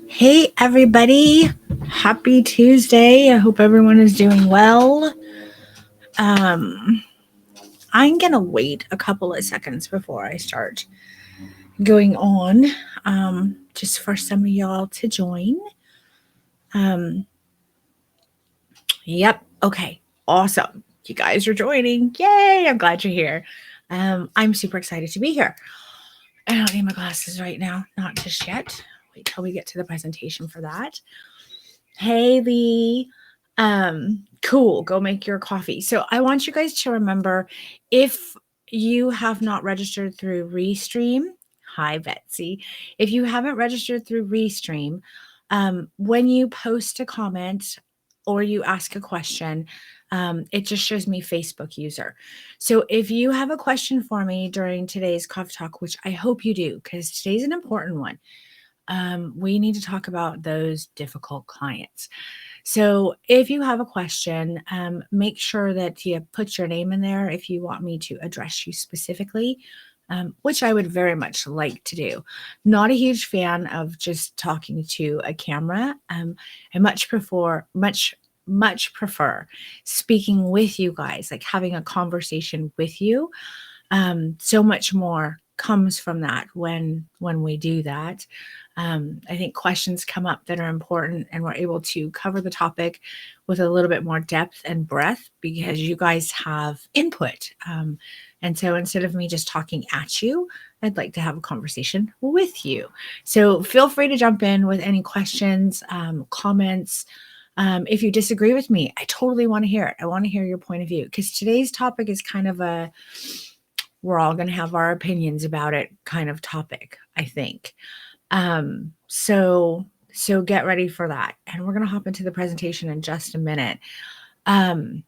Hey, everybody. Happy Tuesday. I hope everyone is doing well. Um, I'm going to wait a couple of seconds before I start going on, just for some of y'all to join. Um, yep. Okay. Awesome. You guys are joining. Yay. I'm glad you're here. I'm super excited to be here. I don't need my glasses right now. Not just yet. Wait till we get to the presentation for that. Hey, Lee. Cool. Go make your coffee. So I want you guys to remember, if you have not registered through Restream, hi, Betsy. If you haven't registered through Restream, when you post a comment or you ask a question, it just shows me Facebook user. So if you have a question for me during today's Coffee Talk, which I hope you do, because today's an important one, we need to talk about those difficult clients. So if you have a question, make sure that you put your name in there if you want me to address you specifically, which I would very much like to do. Not a huge fan of just talking to a camera. I much prefer speaking with you guys, like having a conversation with you. So much more comes from that when we do that. I think questions come up that are important, and we're able to cover the topic with a little bit more depth and breadth because you guys have input. And so instead of me just talking at you, I'd like to have a conversation with you. So feel free to jump in with any questions, comments. If you disagree with me, I totally want to hear it. I want to hear your point of view, because today's topic is kind of a we're all going to have our opinions about it kind of topic, I think. So get ready for that. And we're going to hop into the presentation in just a minute. You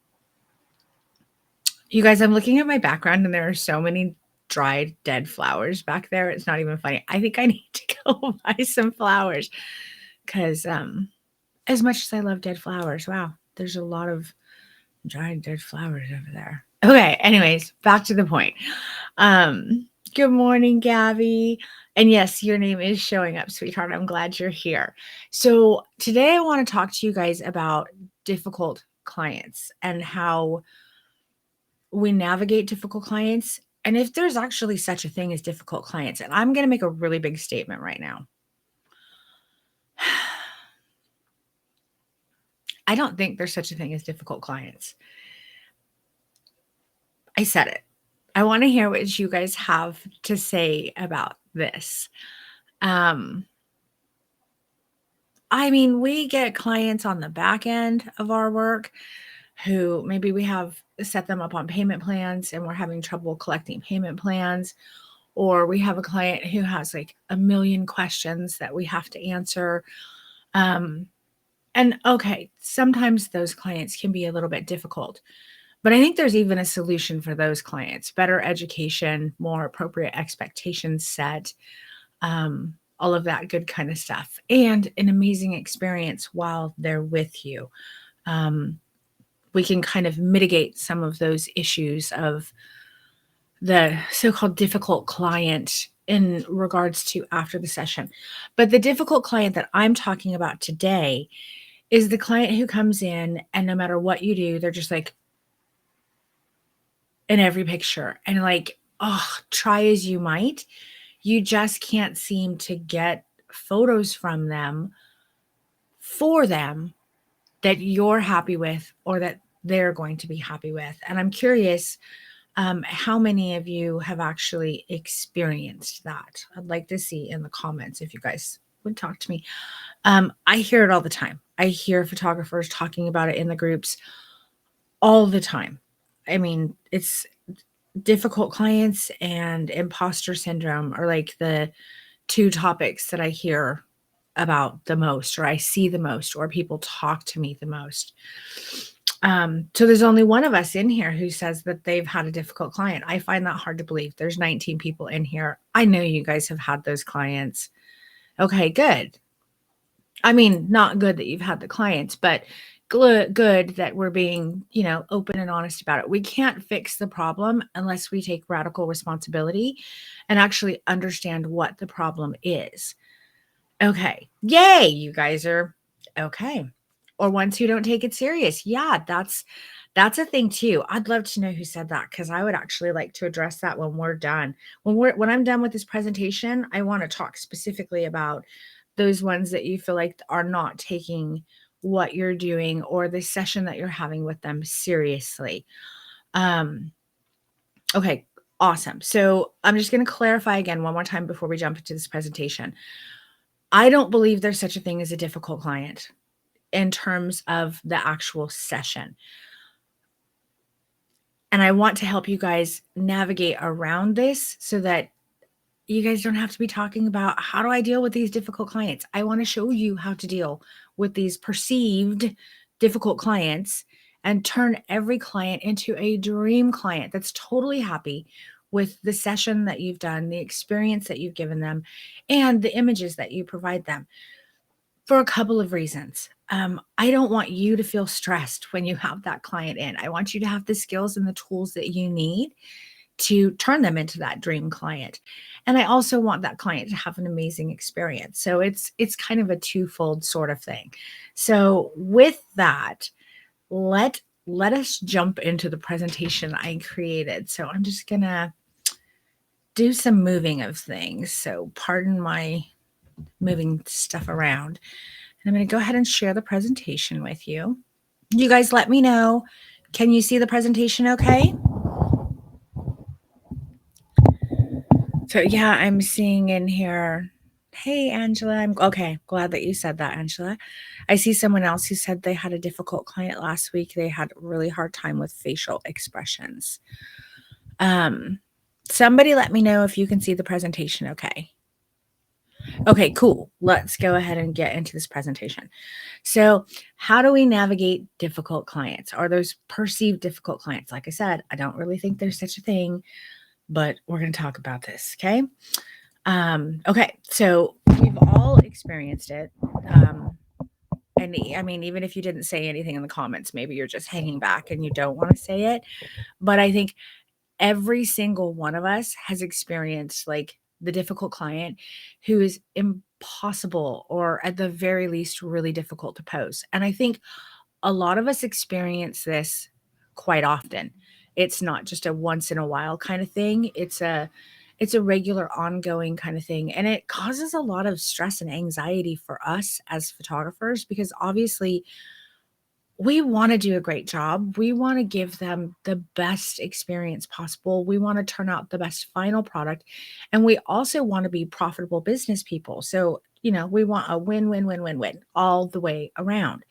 guys, I'm looking at my background and there are so many dried dead flowers back there. It's not even funny. I think I need to go buy some flowers because as much as I love dead flowers, wow, there's a lot of dried dead flowers over there. Okay, anyways, back to the point. Good morning, Gabby. And yes, your name is showing up, sweetheart. I'm glad you're here. So today I want to talk to you guys about difficult clients and how we navigate difficult clients, and if there's actually such a thing as difficult clients. And I'm going to make a really big statement right now. I don't think there's such a thing as difficult clients. I said it. I want to hear what you guys have to say about this. I mean, we get clients on the back end of our work who maybe we have set them up on payment plans and we're having trouble collecting payment plans, or we have a client who has like a million questions that we have to answer. And okay, sometimes those clients can be a little bit difficult. But I think there's even a solution for those clients: better education, more appropriate expectations set, all of that good kind of stuff, and an amazing experience while they're with you. We can kind of mitigate some of those issues of the so-called difficult client in regards to after the session. But the difficult client that I'm talking about today is the client who comes in and no matter what you do, they're just like, in every picture, and like, oh, try as you might, you just can't seem to get photos from them for them that you're happy with or that they're going to be happy with. And I'm curious, how many of you have actually experienced that? I'd like to see in the comments if you guys would talk to me. I hear it all the time. I hear photographers talking about it in the groups all the time. I mean, it's difficult clients and imposter syndrome are like the two topics that I hear about the most, or I see the most, or people talk to me the most. So there's only one of us in here who says that they've had a difficult client. I find that hard to believe. There's 19 people in here. I know you guys have had those clients. Okay, good. I mean, not good that you've had the clients, but good that we're being, open and honest about it. We can't fix the problem unless we take radical responsibility and actually understand what the problem is. Okay. Yay, you guys are okay. Or ones who don't take it serious. Yeah, that's a thing too. I'd love to know who said that because I would actually like to address that when we're done. When I'm done with this presentation, I want to talk specifically about those ones that you feel like are not taking what you're doing or the session that you're having with them seriously. Um, okay, awesome. So I'm just going to clarify again one more time before we jump into this presentation. I don't believe there's such a thing as a difficult client in terms of the actual session. And I want to help you guys navigate around this so that you guys don't have to be talking about how do I deal with these difficult clients. I want to show you how to deal with these perceived difficult clients and turn every client into a dream client that's totally happy with the session that you've done, the experience that you've given them, and the images that you provide them for a couple of reasons. I don't want you to feel stressed when you have that client in. I want you to have the skills and the tools that you need to turn them into that dream client. And I also want that client to have an amazing experience. So it's kind of a twofold sort of thing. So with that, let us jump into the presentation I created. So I'm just going to do some moving of things. So pardon my moving stuff around. And I'm going to go ahead and share the presentation with you. You guys let me know. Can you see the presentation okay? So yeah, I'm seeing in here, hey, Angela, I'm okay. Glad that you said that, Angela. I see someone else who said they had a difficult client last week. They had a really hard time with facial expressions. Somebody let me know if you can see the presentation okay. Okay, cool. Let's go ahead and get into this presentation. So, how do we navigate difficult clients or those perceived difficult clients? Like I said, I don't really think there's such a thing, but we're going to talk about this. Okay. Okay. So, we've all experienced it. And I mean, even if you didn't say anything in the comments, maybe you're just hanging back and you don't want to say it. But I think every single one of us has experienced like the difficult client who is impossible or at the very least really difficult to pose. And I think a lot of us experience this quite often. It's not just a once in a while kind of thing. It's a regular ongoing kind of thing and it causes a lot of stress and anxiety for us as photographers because obviously we want to do a great job. We want to give them the best experience possible. We want to turn out the best final product. And we also want to be profitable business people. So, we want a win, win, win, win, win all the way around.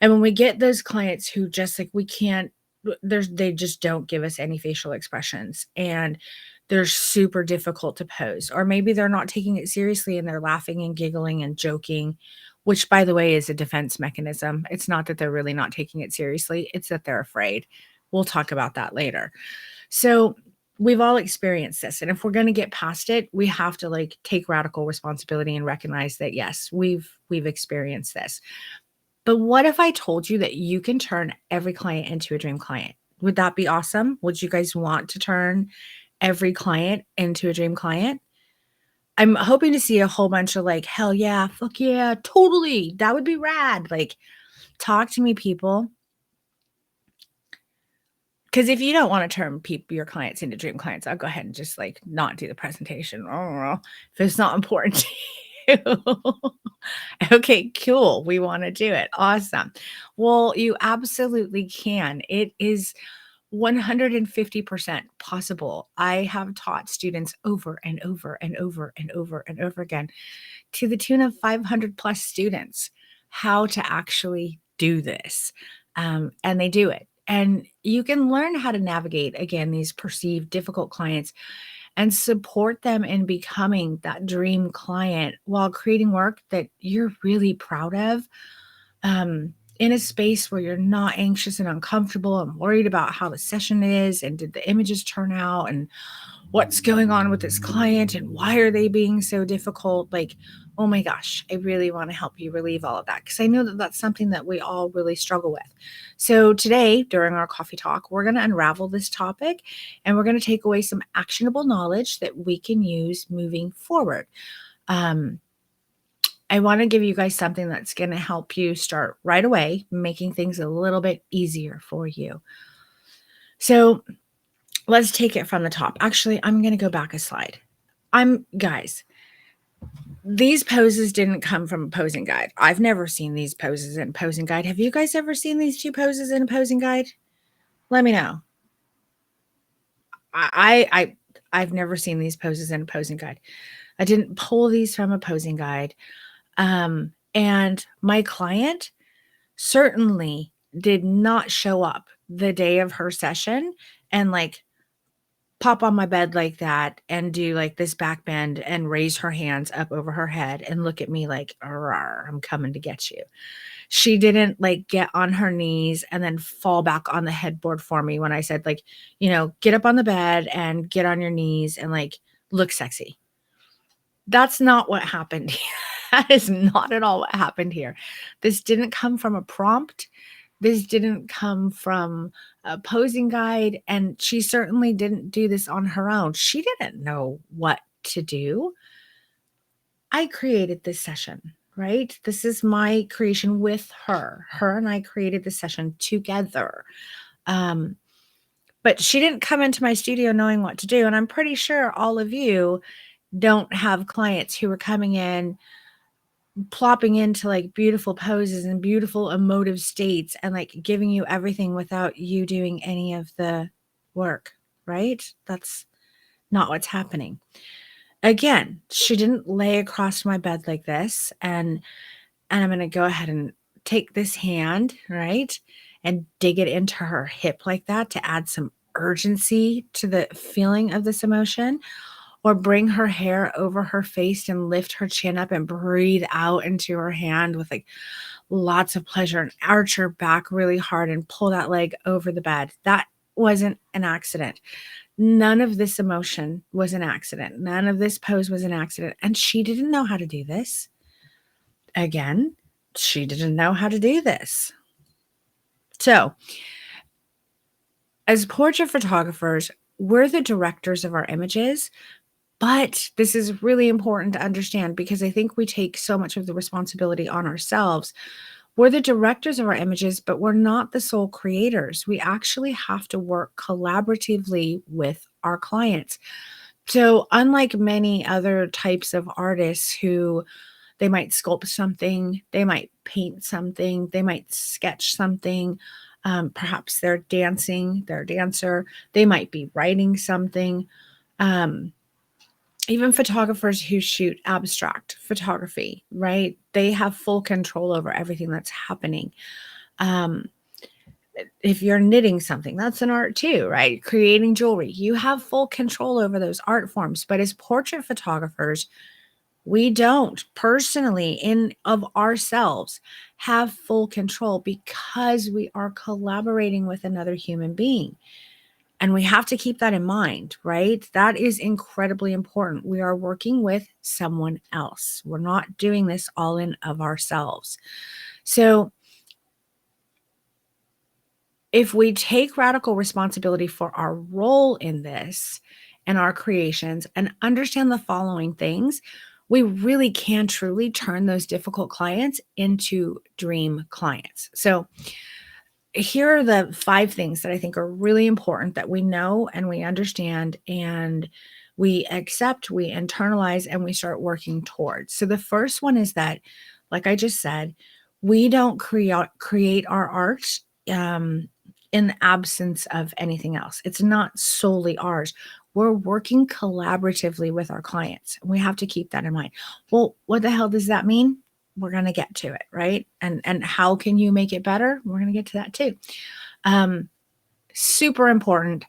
And when we get those clients who just like, we can't, they just don't give us any facial expressions and they're super difficult to pose, or maybe they're not taking it seriously and they're laughing and giggling and joking, which by the way is a defense mechanism. It's not that they're really not taking it seriously, it's that they're afraid. We'll talk about that later. So we've all experienced this. And if we're going to get past it, we have to like take radical responsibility and recognize that yes, we've experienced this. But what if I told you that you can turn every client into a dream client? Would that be awesome? Would you guys want to turn every client into a dream client? I'm hoping to see a whole bunch of like, hell yeah, fuck yeah, totally. That would be rad. Like, talk to me, people. Because if you don't want to turn your clients into dream clients, I'll go ahead and just like not do the presentation. I don't know if it's not important to you. Okay, cool. We want to do it. Awesome. Well, you absolutely can. It is 150% possible. I have taught students over and over and over and over and over again to the tune of 500 plus students how to actually do this. And they do it. And you can learn how to navigate, again, these perceived difficult clients and support them in becoming that dream client while creating work that you're really proud of. In a space where you're not anxious and uncomfortable and worried about how the session is and did the images turn out and what's going on with this client and why are they being so difficult. Like oh my gosh, I really want to help you relieve all of that because I know that that's something that we all really struggle with. So, today, during our coffee talk, we're going to unravel this topic and we're going to take away some actionable knowledge that we can use moving forward. Um, I want to give you guys something that's going to help you start right away, making things a little bit easier for you. So, let's take it from the top. Actually, I'm going to go back a slide. Guys, these poses didn't come from a posing guide. I've never seen these poses in a posing guide. Have you guys ever seen these two poses in a posing guide? Let me know. I've never seen these poses in a posing guide. I didn't pull these from a posing guide. And my client certainly did not show up the day of her session and like pop on my bed like that and do like this back bend and raise her hands up over her head and look at me like, I'm coming to get you. She didn't like get on her knees and then fall back on the headboard for me when I said, like, get up on the bed and get on your knees and like look sexy. That's not what happened. That is not at all what happened here. This didn't come from a prompt. This didn't come from a posing guide. And she certainly didn't do this on her own. She didn't know what to do. I created this session, right? This is my creation with her. Her and I created this session together. But she didn't come into my studio knowing what to do. And I'm pretty sure all of you don't have clients who are coming in plopping into like beautiful poses and beautiful emotive states and like giving you everything without you doing any of the work, right? That's not what's happening. Again, she didn't lay across my bed like this and I'm going to go ahead and take this hand, right? And dig it into her hip like that to add some urgency to the feeling of this emotion. Or bring her hair over her face and lift her chin up and breathe out into her hand with like lots of pleasure and arch her back really hard and pull that leg over the bed. That wasn't an accident. None of this emotion was an accident. None of this pose was an accident. And she didn't know how to do this. Again, she didn't know how to do this. So, as portrait photographers, we're the directors of our images. But this is really important to understand because I think we take so much of the responsibility on ourselves. We're the directors of our images, but we're not the sole creators. We actually have to work collaboratively with our clients. So, unlike many other types of artists who they might sculpt something, they might paint something, they might sketch something, perhaps they're dancing, they're a dancer, they might be writing something. Even photographers who shoot abstract photography, right? They have full control over everything that's happening. If you're knitting something, that's an art too, right? Creating jewelry, you have full control over those art forms. But as portrait photographers, we don't personally in of ourselves have full control because we are collaborating with another human being. And we have to keep that in mind, right? That is incredibly important. We are working with someone else. We're not doing this all in of ourselves. So if we take radical responsibility for our role in this and our creations and understand the following things, we really can truly turn those difficult clients into dream clients. So here are the 5 things that I think are really important that we know and we understand and we accept, we internalize, and we start working towards. So the first one is that, like I just said, we don't create our art in the absence of anything else. It's not solely ours. We're working collaboratively with our clients. We have to keep that in mind. Well, what the hell does that mean? We're going to get to it, right? And how can you make it better? We're going to get to that too. Super important.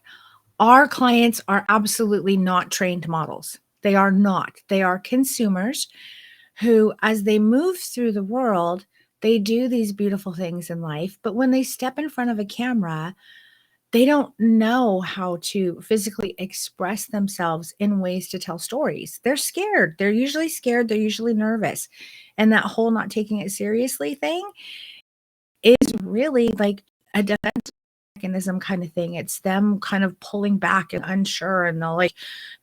Our clients are absolutely not trained models. They are not. They are consumers who, as they move through the world, they do these beautiful things in life. But when they step in front of a camera, They don't know how to physically express themselves in ways to tell stories. They're scared. They're usually scared. They're usually nervous. And that whole not taking it seriously thing is really like a defense mechanism kind of thing. It's them kind of pulling back and unsure, and they'll like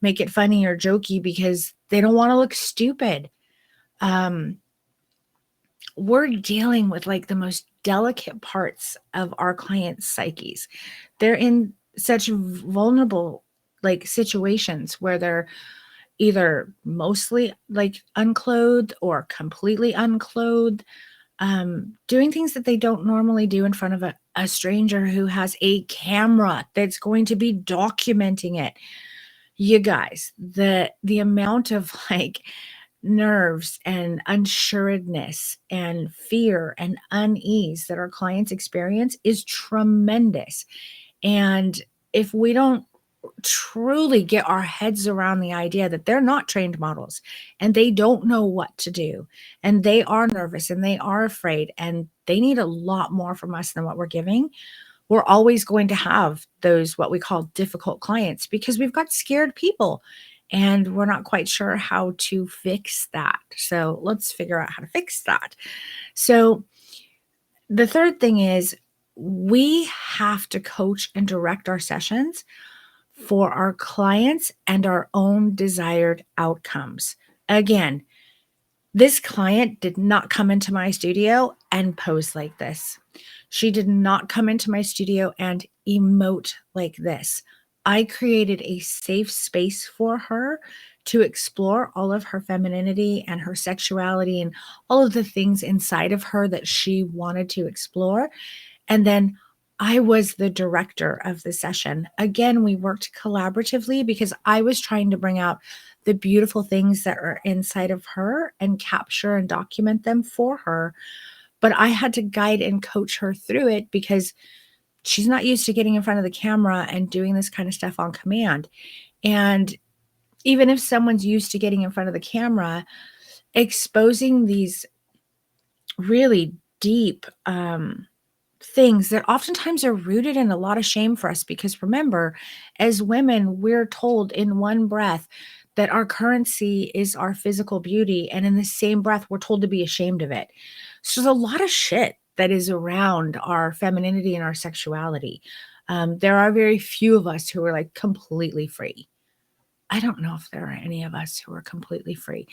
make it funny or jokey because they don't want to look stupid. Um, we're dealing with like the most delicate parts of our clients' psyches. They're in such vulnerable like situations where they're either mostly like unclothed or completely unclothed, doing things that they don't normally do in front of a stranger who has a camera that's going to be documenting it. You guys, the amount of like nerves and unsureness and fear and unease that our clients experience is tremendous. And if we don't truly get our heads around the idea that they're not trained models and they don't know what to do and they are nervous and they are afraid and they need a lot more from us than what we're giving, we're always going to have those what we call difficult clients because we've got scared people and we're not quite sure how to fix that. So let's figure out how to fix that. So the third thing is we have to coach and direct our sessions for our clients and our own desired outcomes. Again, this client did not come into my studio and pose like this. She did not come into my studio and emote like this. I created a safe space for her to explore all of her femininity and her sexuality and all of the things inside of her that she wanted to explore. And then I was the director of the session. Again, we worked collaboratively because I was trying to bring out the beautiful things that are inside of her and capture and document them for her. But I had to guide and coach her through it because she's not used to getting in front of the camera and doing this kind of stuff on command. And even if someone's used to getting in front of the camera, exposing these really deep things that oftentimes are rooted in a lot of shame for us, because remember, as women, we're told in one breath that our currency is our physical beauty, and in the same breath we're told to be ashamed of it. So there's a lot of shit that is around our femininity and our sexuality. There are very few of us who are like completely free. I don't know if there are any of us who are completely free.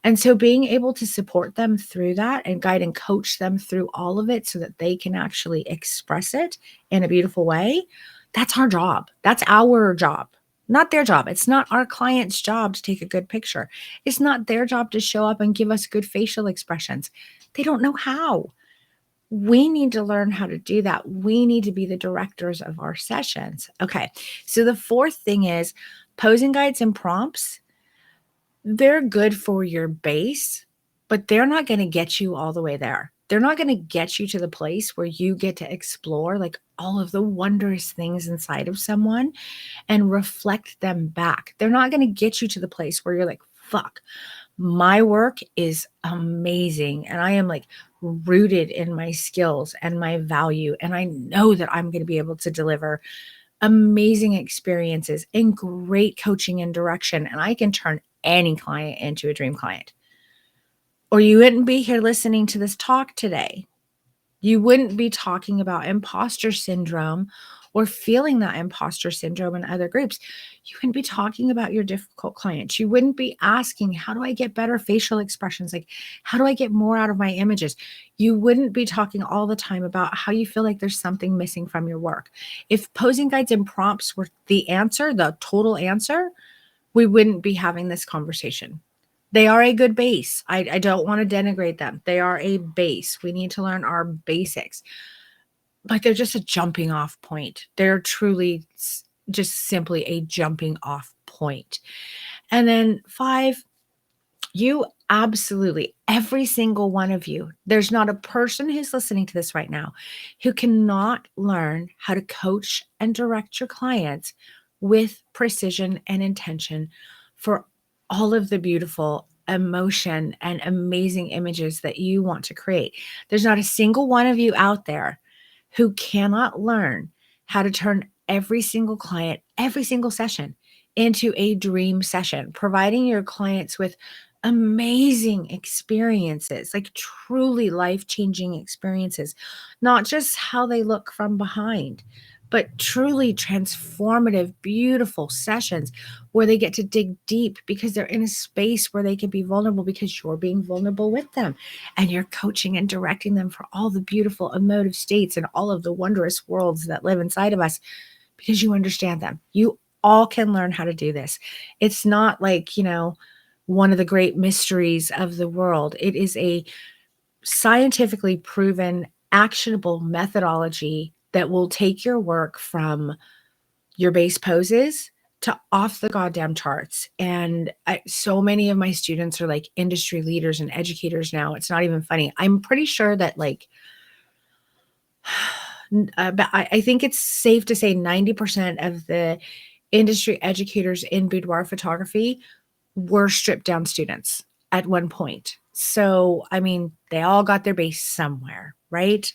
And so being able to support them through that and guide and coach them through all of it so that they can actually express it in a beautiful way, that's our job. That's our job, not their job. It's not our client's job to take a good picture. It's not their job to show up and give us good facial expressions. They don't know how. We need to learn how to do that. We need to be the directors of our sessions. Okay. So the fourth thing is posing guides and prompts. They're good for your base, but they're not going to get you all the way there. They're not going to get you to the place where you get to explore like all of the wondrous things inside of someone and reflect them back. They're not going to get you to the place where you're like, fuck, my work is amazing. And I am like rooted in my skills and my value. And I know that I'm going to be able to deliver amazing experiences and great coaching and direction. And I can turn any client into a dream client. Or you wouldn't be here listening to this talk today. You wouldn't be talking about imposter syndrome or feeling that imposter syndrome in other groups. You wouldn't be talking about your difficult clients. You wouldn't be asking, how do I get better facial expressions? Like, how do I get more out of my images? You wouldn't be talking all the time about how you feel like there's something missing from your work. If posing guides and prompts were the answer, the total answer, we wouldn't be having this conversation. They are a good base. I don't want to denigrate them. They are a base. We need to learn our basics, but they're just a jumping off point. They're truly just simply a jumping off point. And then 5, you absolutely, every single one of you, there's not a person who's listening to this right now who cannot learn how to coach and direct your clients with precision and intention for all of the beautiful emotion and amazing images that you want to create. There's not a single one of you out there who cannot learn how to turn every single client, every single session into a dream session, providing your clients with amazing experiences, like truly life-changing experiences, not just how they look from behind, but truly transformative, beautiful sessions where they get to dig deep because they're in a space where they can be vulnerable because you're being vulnerable with them and you're coaching and directing them for all the beautiful emotive states and all of the wondrous worlds that live inside of us because you understand them. You all can learn how to do this. It's not like, one of the great mysteries of the world. It is a scientifically proven, actionable methodology that will take your work from your base poses to off the goddamn charts. And so many of my students are like industry leaders and educators now. It's not even funny. I'm pretty sure that but I think it's safe to say 90% of the industry educators in boudoir photography were stripped down students at one point. So, I mean, they all got their base somewhere, right?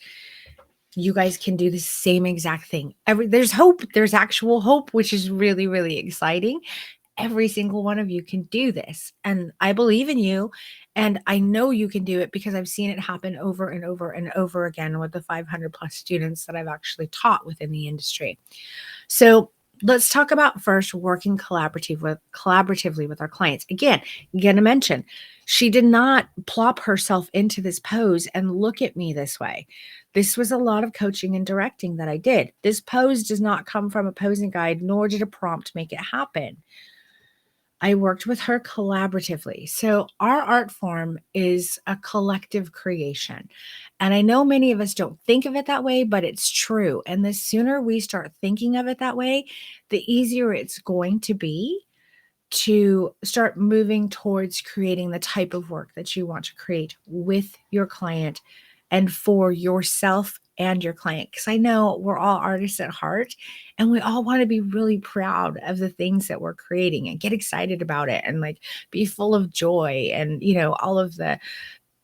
You guys can do the same exact thing. There's hope. There's actual hope, which is really, really exciting. Every single one of you can do this. And I believe in you. And I know you can do it because I've seen it happen over and over and over again with the 500 plus students that I've actually taught within the industry. So let's talk about first working collaboratively with our clients. Again, I'm going to mention she did not plop herself into this pose and look at me this way. This was a lot of coaching and directing that I did. This pose does not come from a posing guide, nor did a prompt make it happen. I worked with her collaboratively. So our art form is a collective creation. And I know many of us don't think of it that way, but it's true. And the sooner we start thinking of it that way, the easier it's going to be to start moving towards creating the type of work that you want to create with your client and for yourself and your client. Because I know we're all artists at heart and we all want to be really proud of the things that we're creating and get excited about it and like be full of joy and, all of the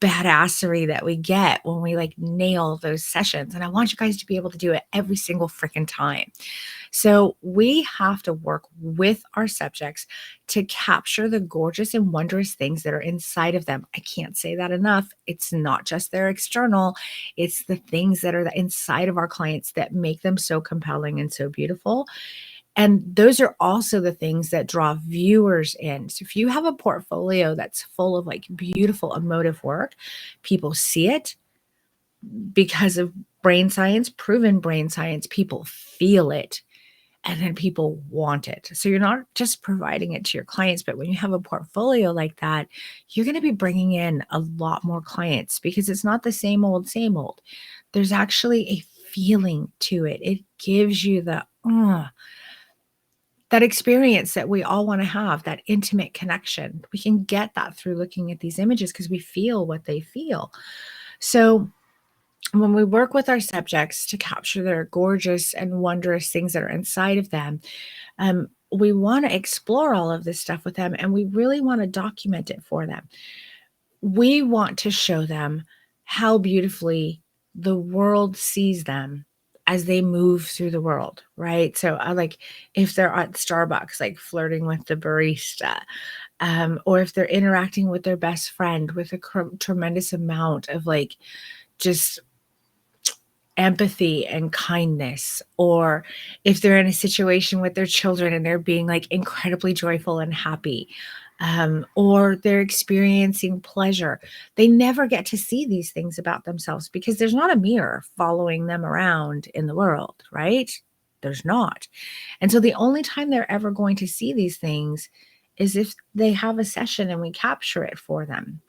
badassery that we get when we like nail those sessions. And I want you guys to be able to do it every single freaking time. So we have to work with our subjects to capture the gorgeous and wondrous things that are inside of them. I can't say that enough. It's not just their external, it's the things that are inside of our clients that make them so compelling and so beautiful. And those are also the things that draw viewers in. So if you have a portfolio that's full of like beautiful emotive work, people see it because of brain science, proven brain science, people feel it and then people want it. So you're not just providing it to your clients, but when you have a portfolio like that, you're going to be bringing in a lot more clients because it's not the same old, same old. There's actually a feeling to it. It gives you that experience that we all want to have, that intimate connection. We can get that through looking at these images because we feel what they feel. So when we work with our subjects to capture their gorgeous and wondrous things that are inside of them, we want to explore all of this stuff with them and we really want to document it for them. We want to show them how beautifully the world sees them as they move through the world, right? So I like if they're at Starbucks, like flirting with the barista, or if they're interacting with their best friend with a tremendous amount of like just empathy and kindness, or if they're in a situation with their children and they're being like incredibly joyful and happy, or they're experiencing pleasure. They never get to see these things about themselves because there's not a mirror following them around in the world, right? There's not. And so the only time they're ever going to see these things is if they have a session and we capture it for them.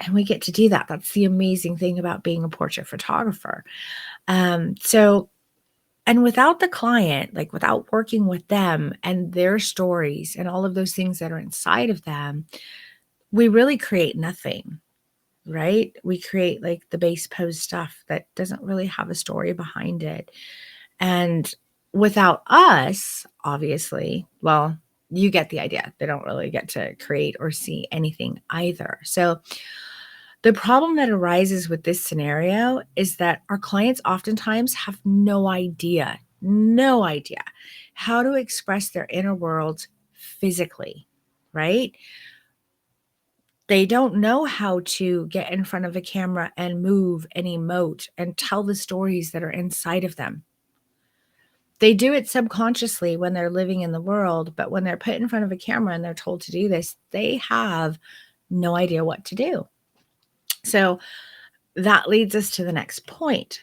And we get to do that. That's the amazing thing about being a portrait photographer. And without the client, like without working with them and their stories and all of those things that are inside of them, we really create nothing, right? We create like the base pose stuff that doesn't really have a story behind it. And without us, obviously, well, you get the idea. They don't really get to create or see anything either. So the problem that arises with this scenario is that our clients oftentimes have no idea no idea how to express their inner worlds physically, right? They don't know how to get in front of a camera and move and emote and tell the stories that are inside of them. They do it subconsciously when they're living in the world, but when they're put in front of a camera and they're told to do this, they have no idea what to do. So that leads us to the next point.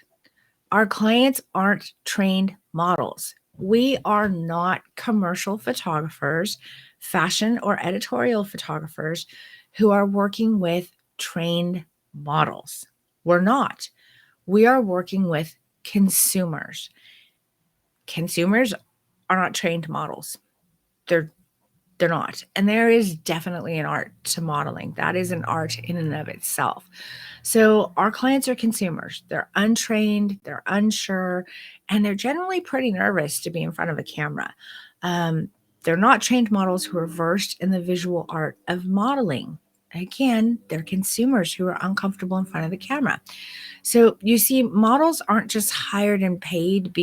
Our clients aren't trained models. We are not commercial photographers, fashion or editorial photographers who are working with trained models. We're not. We are working with consumers. Consumers are not trained models. They're they're not. And there is definitely an art to modeling. That is an art in and of itself. So our clients are consumers. They're untrained, they're unsure, and they're generally pretty nervous to be in front of a camera. They're not trained models who are versed in the visual art of modeling. Again, they're consumers who are uncomfortable in front of the camera. So you see, models aren't just hired and paid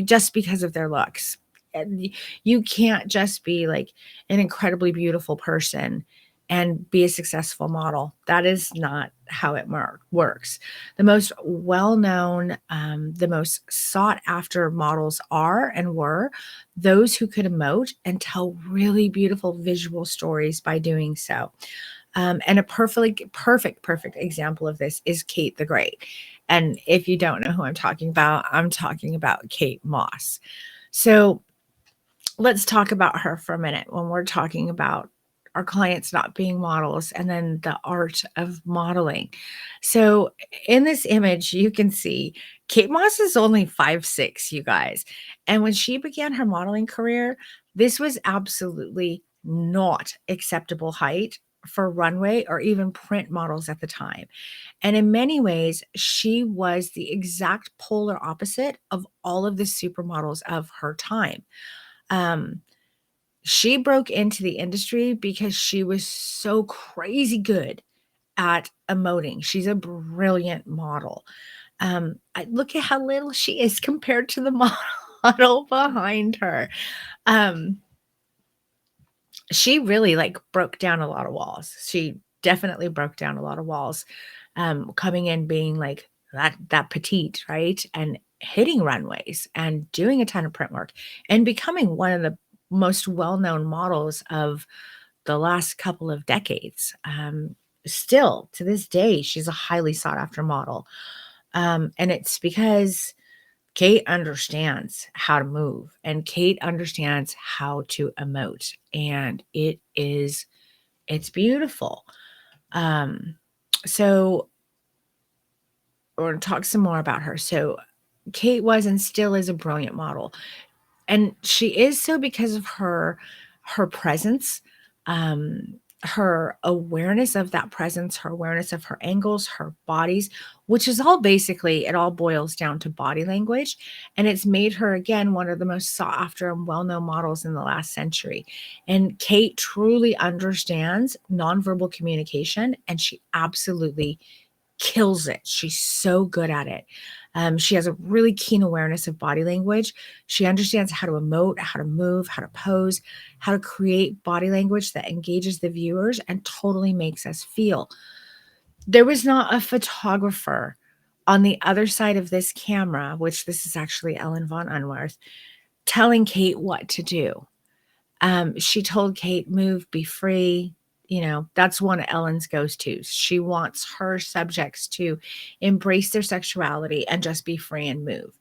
just because of their looks. And you can't just be like an incredibly beautiful person and be a successful model. That is not how it works. The most well known, the most sought after models are and were those who could emote and tell really beautiful visual stories by doing so. And a perfect example of this is Kate the Great. And if you don't know who I'm talking about Kate Moss. So let's talk about her for a minute when we're talking about our clients not being models and then the art of modeling. So in this image, you can see Kate Moss is only 5'6", you guys. And when she began her modeling career, this was absolutely not acceptable height for runway or even print models at the time. And in many ways, she was the exact polar opposite of all of the supermodels of her time. Um, she broke into the industry because she was so crazy good at emoting. She's a brilliant model. I look at how little she is compared to the model behind her. Um, she really like broke down a lot of walls. She definitely broke down a lot of walls. Coming in being like that petite, right? And hitting runways and doing a ton of print work and becoming one of the most well-known models of the last couple of decades. Still to this day, she's a highly sought after model. And it's because Kate understands how to move and Kate understands how to emote. And it's beautiful. Um, so we're going to talk some more about her. So Kate was and still is a brilliant model. And she is so because of her presence, her awareness of that presence, her awareness of her angles, her bodies, which is all basically it all boils down to body language. And it's made her again one of the most sought after and well-known models in the last century. And Kate truly understands nonverbal communication, and she absolutely kills it. She's so good at it. She has a really keen awareness of body language. She understands how to emote, how to move, how to pose, how to create body language that engages the viewers and totally makes us feel. There was not a photographer on the other side of this camera, which this is actually Ellen von Unwerth, telling Kate what to do. She told Kate, move, be free. That's one of Ellen's goes tos. She wants her subjects to embrace their sexuality and just be free and move.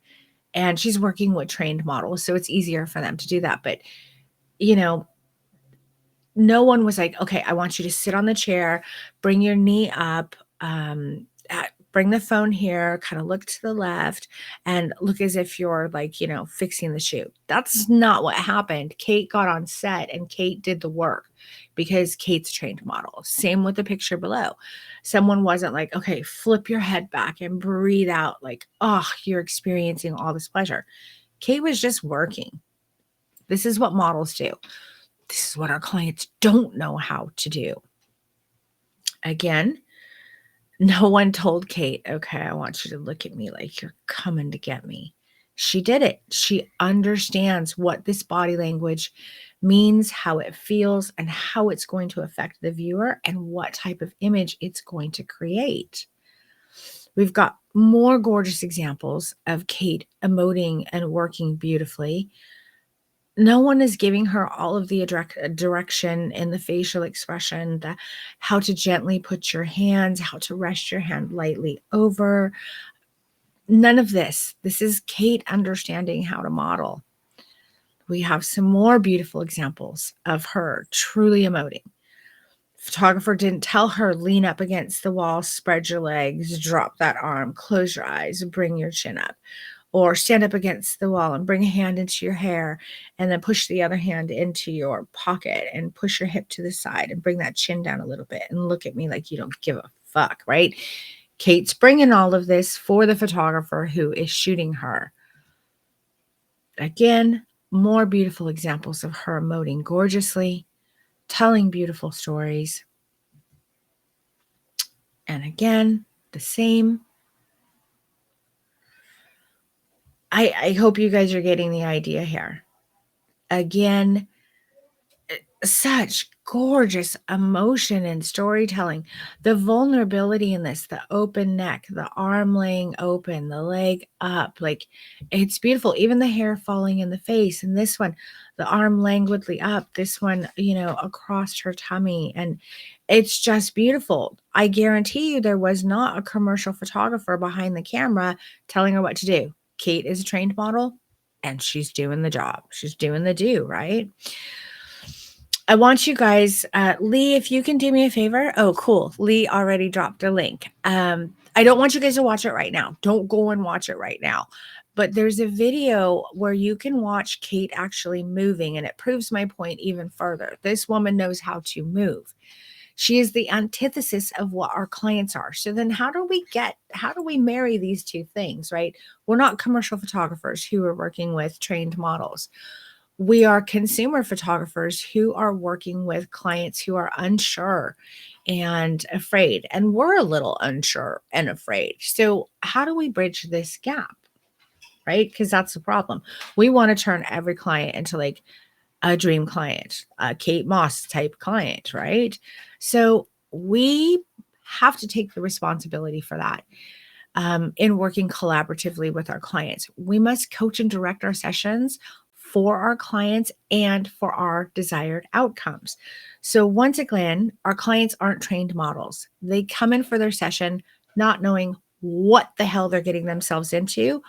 And she's working with trained models, so it's easier for them to do that. But, you know, no one was like, okay, I want you to sit on the chair, bring your knee up, bring the phone here, kind of look to the left, and look as if you're like, fixing the shoe. That's not what happened. Kate got on set and Kate did the work because Kate's a trained model. Same with the picture below. Someone wasn't like, okay, flip your head back and breathe out like, oh, you're experiencing all this pleasure. Kate was just working. This is what models do. This is what our clients don't know how to do. Again, no one told Kate, okay, I want you to look at me like you're coming to get me. She did it. She understands what this body language means, how it feels, and how it's going to affect the viewer and what type of image it's going to create. We've got more gorgeous examples of Kate emoting and working beautifully. No one is giving her all of the direction in the facial expression, how to gently put your hands, how to rest your hand lightly over. None of this. This is Kate understanding how to model. We have some more beautiful examples of her truly emoting. Photographer didn't tell her lean up against the wall, spread your legs, drop that arm, close your eyes, bring your chin up, or stand up against the wall and bring a hand into your hair and then push the other hand into your pocket and push your hip to the side and bring that chin down a little bit and look at me like you don't give a fuck, right? Kate's bringing all of this for the photographer who is shooting her. Again, more beautiful examples of her emoting gorgeously, telling beautiful stories. And again, the same. I hope you guys are getting the idea here. Again, such gorgeous emotion and storytelling. The vulnerability in this, the open neck, the arm laying open, the leg up, like it's beautiful. Even the hair falling in the face. And this one, the arm languidly up, this one, across her tummy. And it's just beautiful. I guarantee you there was not a commercial photographer behind the camera telling her what to do. Kate is a trained model and she's doing the job. She's doing the do, right? I want you guys, Lee, if you can do me a favor. Oh, cool. Lee already dropped a link. I don't want you guys to watch it right now. Don't go and watch it right now. But there's a video where you can watch Kate actually moving, and it proves my point even further. This woman knows how to move. She is the antithesis of what our clients are. So then how do we marry these two things, right? We're not commercial photographers who are working with trained models. We are consumer photographers who are working with clients who are unsure and afraid. And we're a little unsure and afraid. So, how do we bridge this gap? Right? Because that's the problem. We want to turn every client into like a dream client, a Kate Moss type client, right? So, we have to take the responsibility for that. In working collaboratively with our clients. We must coach and direct our sessions for our clients and for our desired outcomes. So, once again, our clients aren't trained models. They come in for their session not knowing what the hell they're getting themselves into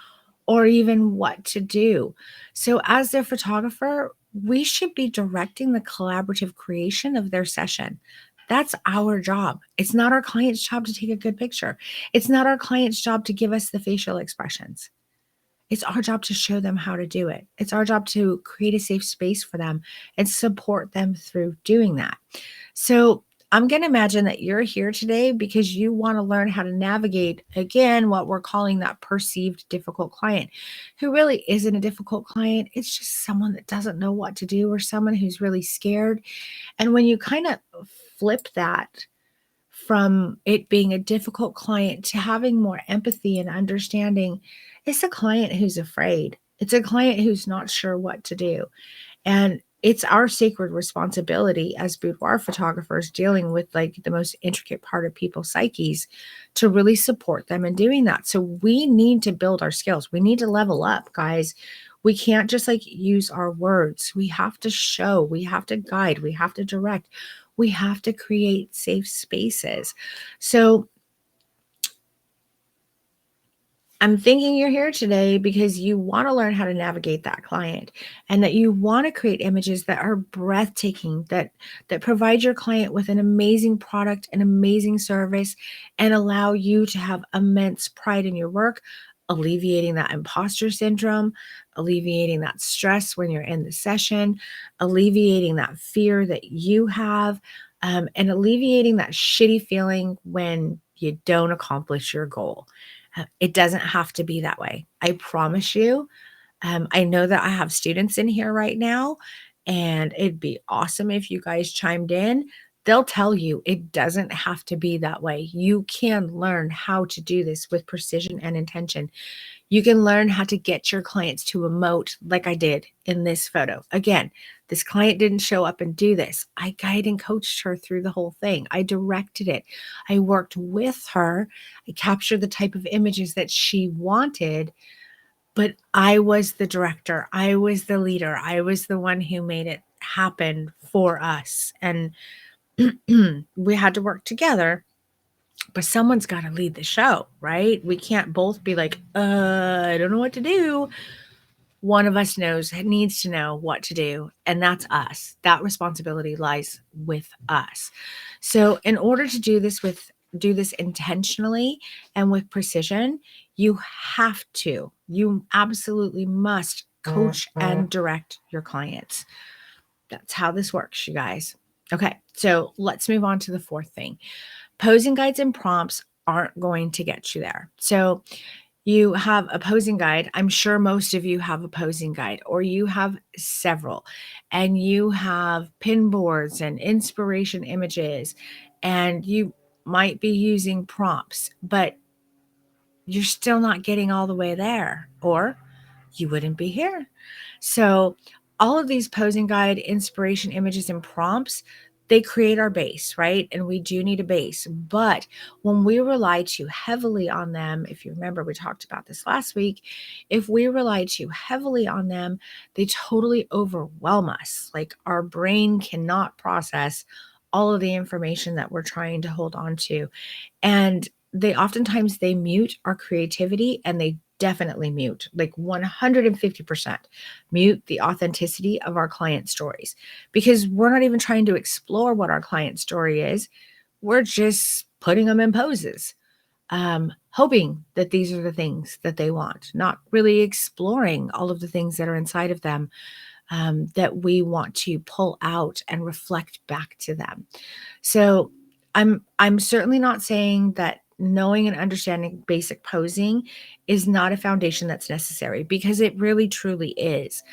or even what to do. So, as their photographer, we should be directing the collaborative creation of their session. That's our job. It's not our client's job to take a good picture. It's not our client's job to give us the facial expressions. It's our job to show them how to do it. It's our job to create a safe space for them and support them through doing that. So, I'm going to imagine that you're here today because you want to learn how to navigate, again, what we're calling that perceived difficult client, who really isn't a difficult client. It's just someone that doesn't know what to do or someone who's really scared. And when you kind of flip that from it being a difficult client to having more empathy and understanding, it's a client who's afraid. It's a client who's not sure what to do. And it's our sacred responsibility as boudoir photographers dealing with like the most intricate part of people's psyches to really support them in doing that. So we need to build our skills. We need to level up, guys. We can't just like use our words. We have to show, we have to guide, we have to direct, we have to create safe spaces. So I'm thinking you're here today because you want to learn how to navigate that client and that you want to create images that are breathtaking, that provide your client with an amazing product, an amazing service, and allow you to have immense pride in your work, alleviating that imposter syndrome, alleviating that stress when you're in the session, alleviating that fear that you have, and alleviating that shitty feeling when you don't accomplish your goal. It doesn't have to be that way. I promise you. I know that I have students in here right now, and it'd be awesome if you guys chimed in. They'll tell you it doesn't have to be that way. You can learn how to do this with precision and intention. You can learn how to get your clients to emote like I did in this photo. Again, this client didn't show up and do this. I guided and coached her through the whole thing. I directed it. I worked with her. I captured the type of images that she wanted, but I was the director. I was the leader. I was the one who made it happen for us. And we had to work together, but someone's got to lead the show, right? We can't both be like, I don't know what to do. One of us needs to know what to do, and that's us. That responsibility lies with us. So in order to do this intentionally and with precision, you absolutely must coach and direct your clients. That's how this works, you guys. Okay, so let's move on to the fourth thing. Posing guides and prompts aren't going to get you there. So you have a posing guide. I'm sure most of you have a posing guide, or you have several, and you have pin boards and inspiration images, and you might be using prompts, but you're still not getting all the way there, or you wouldn't be here. So all of these posing guide, inspiration images, and prompts, they create our base, right? And we do need a base. But when we rely too heavily on them, if you remember, we talked about this last week, if we rely too heavily on them, they totally overwhelm us. Like our brain cannot process all of the information that we're trying to hold on to. And they mute our creativity, and they definitely mute, like 150% mute the authenticity of our client stories, because we're not even trying to explore what our client story is. We're just putting them in poses, hoping that these are the things that they want, not really exploring all of the things that are inside of them, that we want to pull out and reflect back to them. So I'm certainly not saying that knowing and understanding basic posing is not a foundation that's necessary, because it really truly is.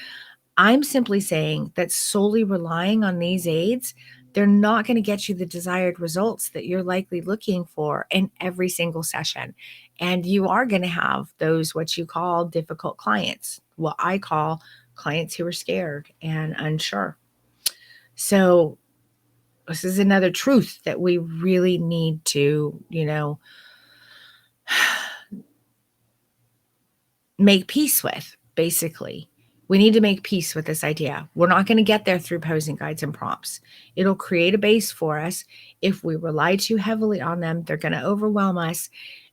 I'm simply saying that solely relying on these aids, they're not going to get you the desired results that you're likely looking for in every single session. And you are going to have those, what you call difficult clients, what I call clients who are scared and unsure. So this is another truth that we really need to, make peace with, basically. We need to make peace with this idea. We're not going to get there through posing guides and prompts. It'll create a base for us. If we rely too heavily on them, they're going to overwhelm us.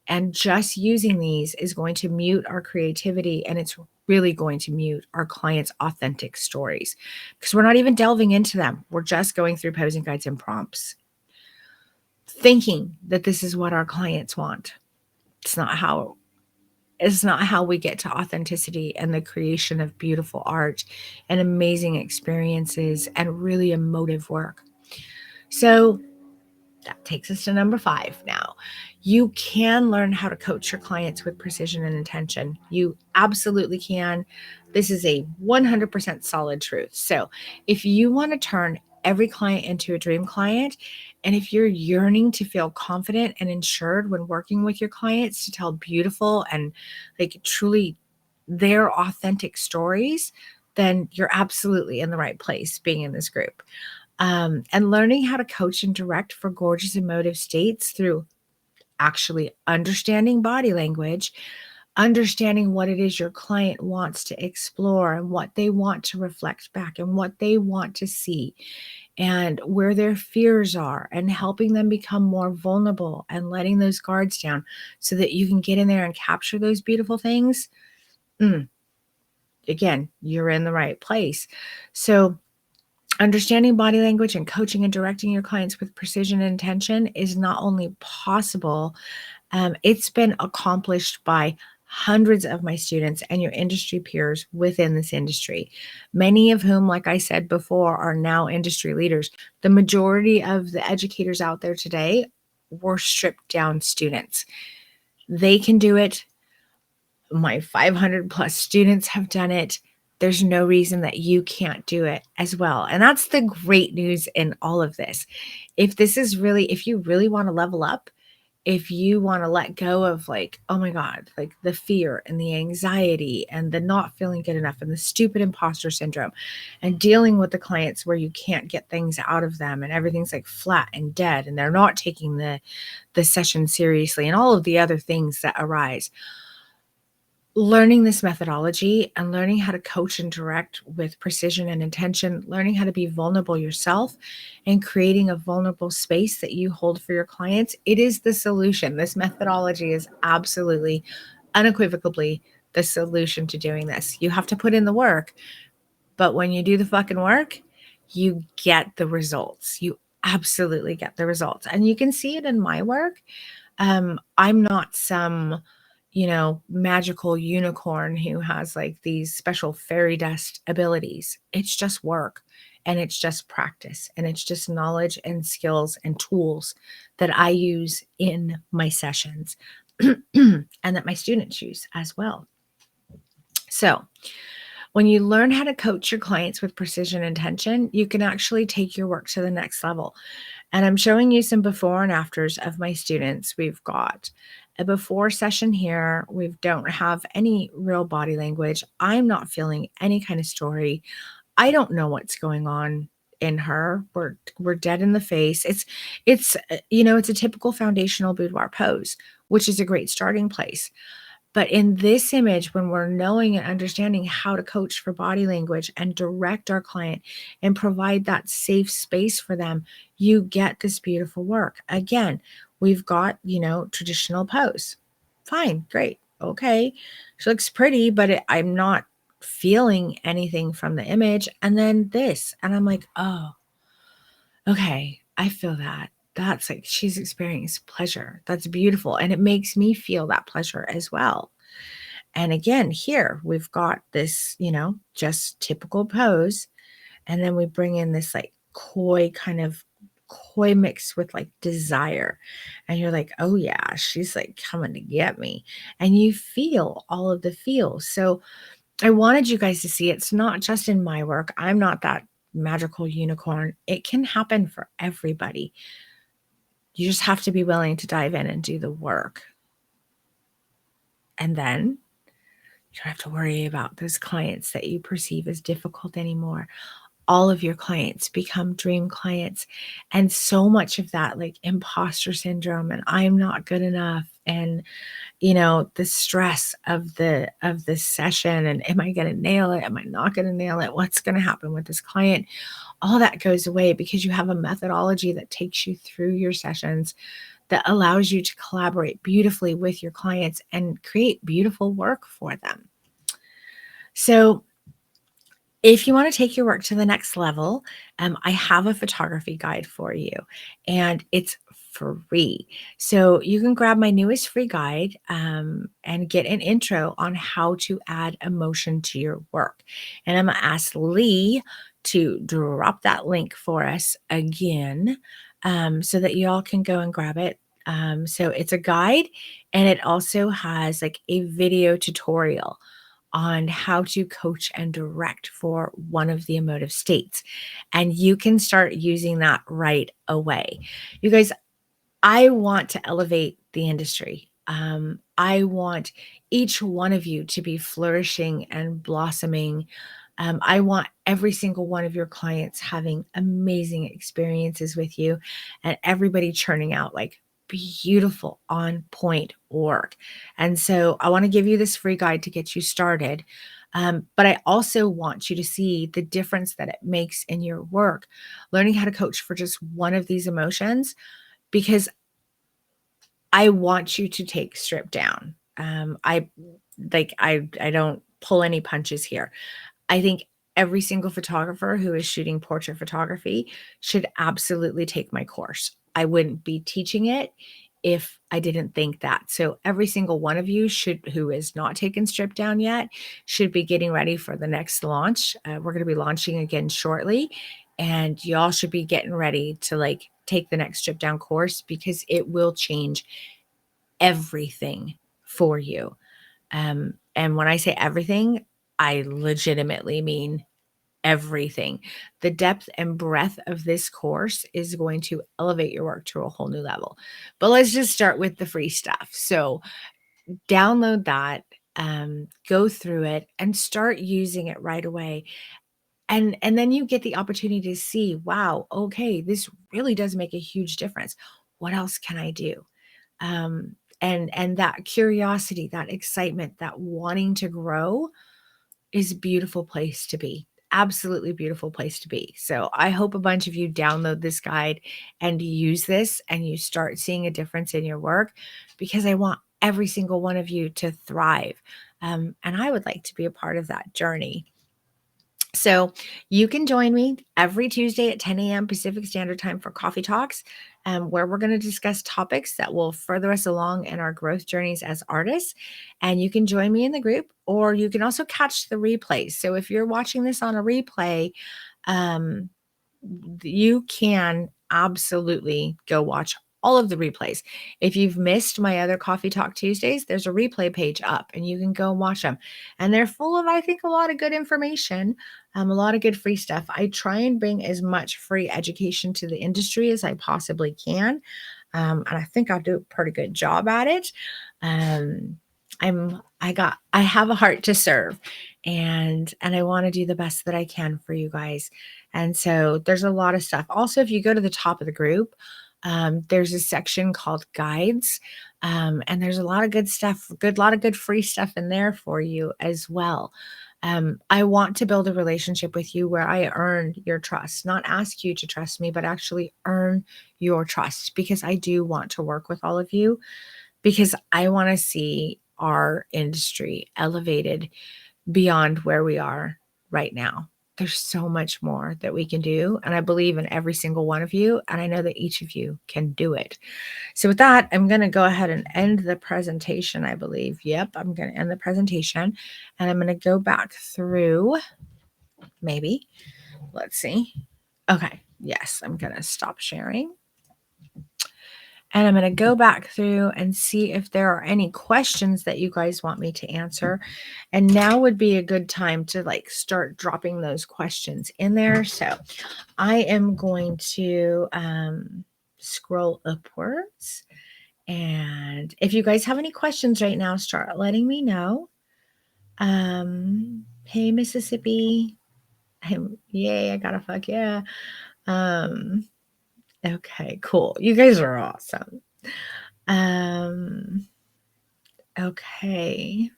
And just using these is going to mute our creativity, and it's really going to mute our clients' authentic stories, because we're not even delving into them. We're just going through posing guides and prompts, thinking that this is what our clients want. It's not how we get to authenticity and the creation of beautiful art and amazing experiences and really emotive work. So that takes us to number 5 now. You can learn how to coach your clients with precision and intention. You absolutely can. This is a 100% solid truth. So if you want to turn every client into a dream client, and if you're yearning to feel confident and insured when working with your clients to tell beautiful and like truly their authentic stories, then you're absolutely in the right place being in this group. And learning how to coach and direct for gorgeous emotive states through actually understanding body language, understanding what it is your client wants to explore and what they want to reflect back and what they want to see and where their fears are, and helping them become more vulnerable and letting those guards down so that you can get in there and capture those beautiful things. Again, you're in the right place. So understanding body language and coaching and directing your clients with precision and intention is not only possible, it's been accomplished by hundreds of my students and your industry peers within this industry, many of whom, like I said before, are now industry leaders. The majority of the educators out there today were stripped down students. They can do it. My 500 plus students have done it. there's no reason that you can't do it as well. And that's the great news in all of this. If you really want to level up, if you want to let go of like, oh my God, like the fear and the anxiety and the not feeling good enough and the stupid imposter syndrome and dealing with the clients where you can't get things out of them and everything's like flat and dead and they're not taking the session seriously and all of the other things that arise. Learning this methodology and learning how to coach and direct with precision and intention, learning how to be vulnerable yourself and creating a vulnerable space that you hold for your clients, it is the solution. This methodology is absolutely, unequivocally the solution to doing this. You have to put in the work, but when you do the fucking work, you get the results. You absolutely get the results. And you can see it in my work. I'm not some, magical unicorn who has like these special fairy dust abilities. It's just work and it's just practice and it's just knowledge and skills and tools that I use in my sessions and that my students use as well. So, when you learn how to coach your clients with precision and intention, you can actually take your work to the next level. And I'm showing you some before and afters of my students. We've got a before session here. We don't have any real body language. I'm not feeling any kind of story. I don't know what's going on in her. We're dead in the face. It's a typical foundational boudoir pose, which is a great starting place. But in this image, when we're knowing and understanding how to coach for body language and direct our client and provide that safe space for them, you get this beautiful work. Again, we've got, traditional pose. Fine, great. Okay. She looks pretty, but I'm not feeling anything from the image. And then this, and I'm like, oh, okay, I feel that. That's like she's experiencing pleasure. That's beautiful. And it makes me feel that pleasure as well. And again, here we've got this, just typical pose. And then we bring in this like coy mixed with like desire. And you're like, oh yeah, she's like coming to get me. And you feel all of the feels. So I wanted you guys to see it's not just in my work. I'm not that magical unicorn. It can happen for everybody. You just have to be willing to dive in and do the work. And then you don't have to worry about those clients that you perceive as difficult anymore. All of your clients become dream clients. And so much of that, like imposter syndrome and I'm not good enough and the stress of the session and am I going to nail it? Am I not going to nail it? What's going to happen with this client? All that goes away because you have a methodology that takes you through your sessions that allows you to collaborate beautifully with your clients and create beautiful work for them. So if you want to take your work to the next level, I have a photography guide for you, and it's free. So you can grab my newest free guide and get an intro on how to add emotion to your work. And I'm going to ask Lee to drop that link for us again so that you all can go and grab it. So it's a guide and it also has like a video tutorial on how to coach and direct for one of the emotive states. And you can start using that right away. You guys, I want to elevate the industry. I want each one of you to be flourishing and blossoming. I want every single one of your clients having amazing experiences with you and everybody churning out like beautiful on point work. And so I want to give you this free guide to get you started. But I also want you to see the difference that it makes in your work, learning how to coach for just one of these emotions, because I want you to take strip down. I don't pull any punches here. I think every single photographer who is shooting portrait photography should absolutely take my course. I wouldn't be teaching it if I didn't think that. So every single one of you who is not taken strip down yet, should be getting ready for the next launch. We're going to be launching again shortly, and y'all should be getting ready to like take the next strip down course because it will change everything for you. And when I say everything, I legitimately mean everything. The depth and breadth of this course is going to elevate your work to a whole new level. But let's just start with the free stuff. So download that, go through it, and start using it right away. And then you get the opportunity to see, wow, okay, this really does make a huge difference. What else can I do? And that curiosity, that excitement, that wanting to grow is a beautiful place to be. Absolutely beautiful place to be. So I hope a bunch of you download this guide and use this and you start seeing a difference in your work, because I want every single one of you to thrive. And I would like to be a part of that journey. So you can join me every Tuesday at 10 a.m. Pacific Standard Time for Coffee Talks, where we're going to discuss topics that will further us along in our growth journeys as artists. And you can join me in the group, or you can also catch the replays. So if you're watching this on a replay, um, you can absolutely go watch all of the replays. If you've missed my other Coffee Talk Tuesdays, there's a replay page up and you can go watch them. And they're full of, I think, a lot of good information, a lot of good free stuff. I try and bring as much free education to the industry as I possibly can. And I think I'll do a pretty good job at it. Um, I have a heart to serve, and I want to do the best that I can for you guys. And so there's a lot of stuff. Also, if you go to the top of the group, there's a section called guides. And there's a lot of good stuff, lot of good free stuff in there for you as well. I want to build a relationship with you where I earn your trust, not ask you to trust me, but actually earn your trust, because I do want to work with all of you, because I want to see our industry elevated beyond where we are right now. There's so much more that we can do. And I believe in every single one of you. And I know that each of you can do it. So with that, I'm going to go ahead and end the presentation, I believe. Yep, I'm going to end the presentation. And I'm going to go back through, maybe. Let's see. Okay. Yes, I'm going to stop sharing. And I'm going to go back through and see if there are any questions that you guys want me to answer. And now would be a good time to start dropping those questions in there. So I am going to scroll upwards. And if you guys have any questions right now, start letting me know. Hey, Mississippi. Yay, I got a fuck yeah. Okay, cool. You guys are awesome. Okay.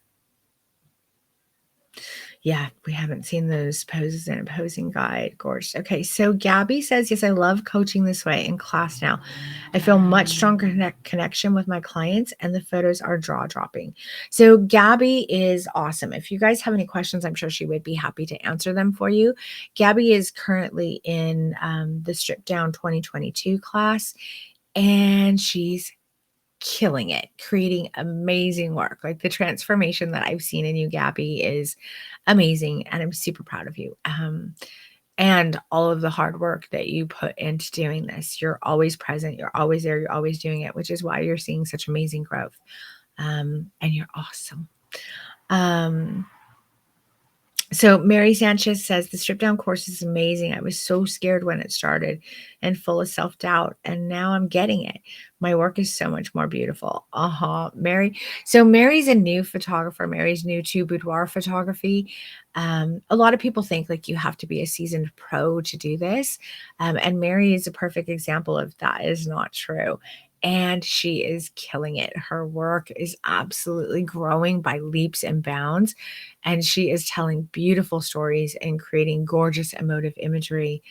Yeah, we haven't seen those poses in a posing guide. Gorgeous. Okay, so Gabby says, yes, I love coaching this way in class now. I feel much stronger connection with my clients, and the photos are jaw-dropping. So Gabby is awesome. If you guys have any questions, I'm sure she would be happy to answer them for you. Gabby is currently in the Strip Down 2022 class, and she's killing it, creating amazing work. Like, the transformation that I've seen in you, Gabby, is amazing, and I'm super proud of you. And all of the hard work that you put into doing this. You're always present, you're always there, you're always doing it, which is why you're seeing such amazing growth. And you're awesome. So Mary Sanchez says, the Strip Down course is amazing. I was so scared when it started and full of self-doubt, and now I'm getting it. My work is so much more beautiful. Mary. So Mary's a new photographer. Mary's new to boudoir photography. A lot of people think you have to be a seasoned pro to do this. And Mary is a perfect example of that is not true. And she is killing it. Her work is absolutely growing by leaps and bounds. And she is telling beautiful stories and creating gorgeous emotive imagery.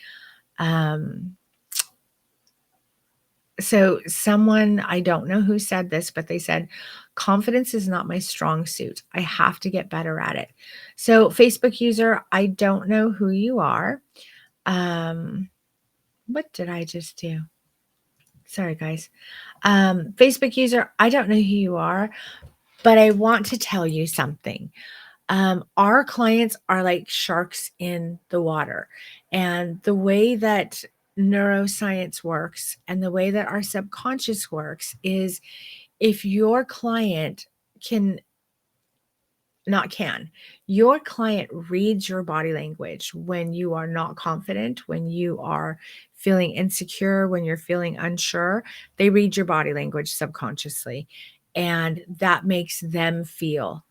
So someone, I don't know who said this, but they said, confidence is not my strong suit. I have to get better at it. So Facebook user, I don't know who you are. What did I just do? Sorry, guys. Facebook user, I don't know who you are, but I want to tell you something. Our clients are like sharks in the water. And the way that neuroscience works and the way that our subconscious works is, if your client can not can. Your client reads your body language when you are not confident, when you are feeling insecure, when you're feeling unsure. They read your body language subconsciously, and that makes them feel